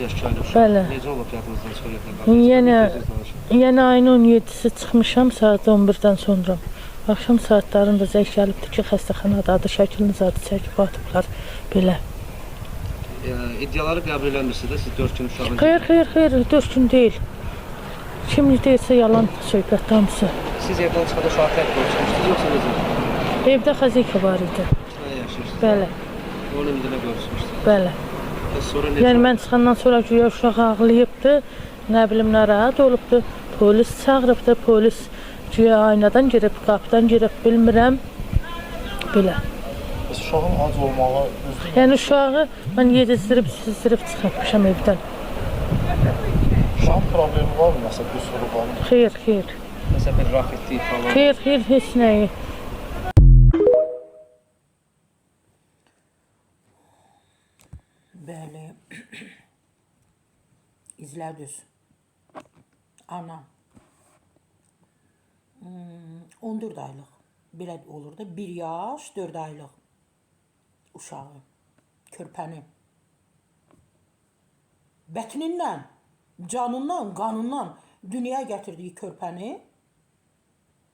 yaş köydə uşaq. Bəli. Necə olub yadınızdan çıxıyor? Yenə ayın 17-si çıxmışam saat 11-dən sonra. Axşam saatlarında zəng gəlibdi ki, xəstəxanada adı şəkliniz adı çəkib atıblar belə. İddiaları qəbul eləmirsiniz də siz 4 gün uşağın... Xeyr, 4 gün deyil. Kim deyirsə yalan söhbət hamısı. Siz evdən çıxanda uşağı tək qoymuşsunuz, yoxsa necə? Evdə xəzika var idi. Nə yaşayırsınız? Bəli. Onun ümidinə qoymuşsunuz. Bəli. Sonra necə? Yəni mən çıxandan sonra güya uşaq ağlayıbdı, nə bilim narahat olubdu, polis çağırıbdı, polis güya aynadan girib, qapıdan girib, bilmirəm, belə. Uşağın ac olmağı... Yəni uşağı mən yedizdirib, sizdirib çıxartmışam evdən. Uşağın problemi var mı? Məsələn, bir soru var mı? Xeyr. Məsələn, bir rahatlik falan. Xeyr, heç nəyi. Bəli, izlədiniz. Anam 14 aylıq, belə olur da 1 yaş 4 aylıq uşağı, körpəni. Bətnindən, canından, qanından dünyaya gətirdiyi körpəni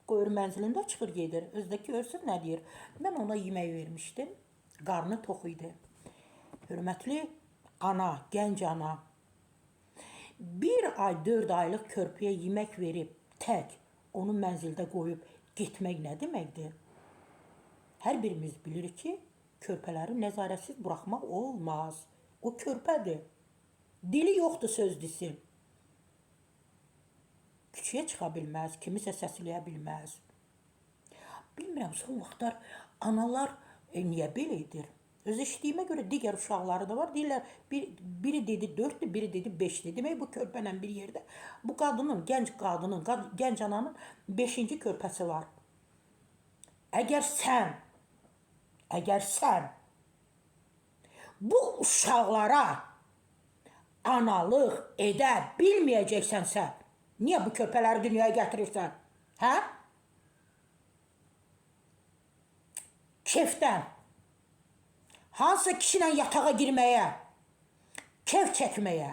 qoyur mənzilində çıxır gedir. Özdəki görsün nə deyir? Mən ona yemək vermişdim, qarnı tox idi. Hörmətli ana, gənc ana, 1 ay 4 aylıq körpəyə yemək verib tək, onu mənzildə qoyub getmək nə deməkdir? Hər birimiz bilirik ki, körpələri nəzarətsiz buraxmaq olmaz. O körpədir. Dili yoxdur söz desin. Küçüyə çıxa bilməz, kimisə səsləyə bilməz. Bilmirəm, son vaxtlar analar niyə belə edir? Öz eşitdiyimə görə digər uşaqları da var. Deyirlər, biri dedi 4-dür, biri dedi 5-dir. Demək, bu körpənlə bir yerdə bu qadının, gənc ananın 5-ci körpəsi var. Əgər sən bu uşaqlara analıq edə bilməyəcəksənsə, niyə bu körpələri dünyaya gətirirsən? Hə? Kefdən. Hansısa kişilə yatağa girməyə, kef çəkməyə,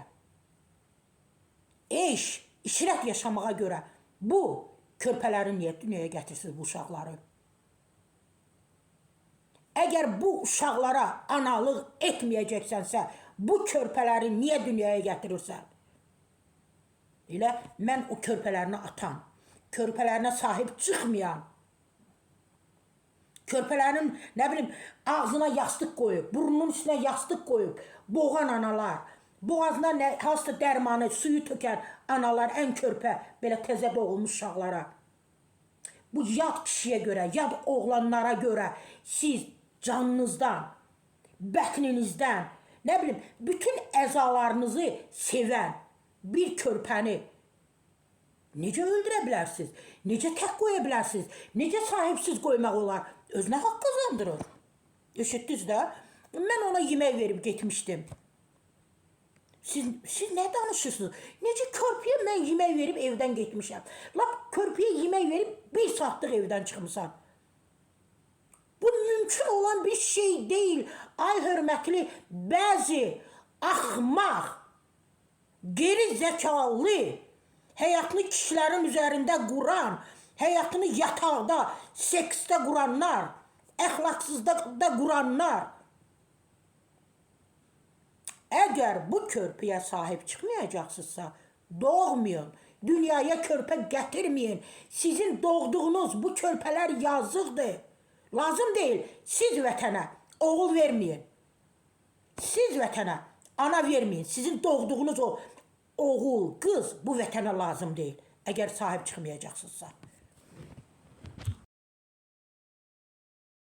işrət yaşamağa görə bu körpələri niyə dünyaya gətirsiniz bu uşaqları? Əgər bu uşaqlara analıq etməyəcəksənsə, bu körpələri niyə dünyaya gətirirsən? Elə mən o körpələrini atan, körpələrinə sahib çıxmayan, körpələrin, nə bilim, ağzına yastıq qoyub, burnunun üstünə yastıq qoyub, boğan analar, boğazına hansısa dərmanı, suyu tökən analar, ən körpə, belə təzə doğulmuş uşaqlara. Bu yad kişiyə görə, yad oğlanlara görə siz canınızdan, bətninizdən, nə bilim, bütün əzalarınızı sevən bir körpəni necə öldürə bilərsiniz? Necə tək qoya bilərsiniz? Necə sahibsiz qoymaq olar? Özünə haqq qazandırır. Eşitdiniz də? Mən ona yemək verib getmişdim. Siz nə danışırsınız? Necə körpəyə mən yemək verib evdən getmişəm? Lap körpəyə yemək verib 1 saatlıq evdən çıxmışam. Bu mümkün olan bir şey deyil. Ay hörmətli, bəzi axmaq, geri zəkalı, həyatını kişilərin üzərində quran, həyatını yataqda, seksdə quranlar, əxlaqsızda quranlar. Əgər bu körpəyə sahib çıxmayacaqsınızsa, doğmayın, dünyaya körpə gətirməyin. Sizin doğduğunuz bu körpələr yazıqdır. Lazım deyil, siz vətənə oğul verməyin. Siz vətənə ana verməyin. Sizin doğduğunuz o oğul, qız bu vətənə lazım deyil. Əgər sahib çıxmayacaqsınızsa.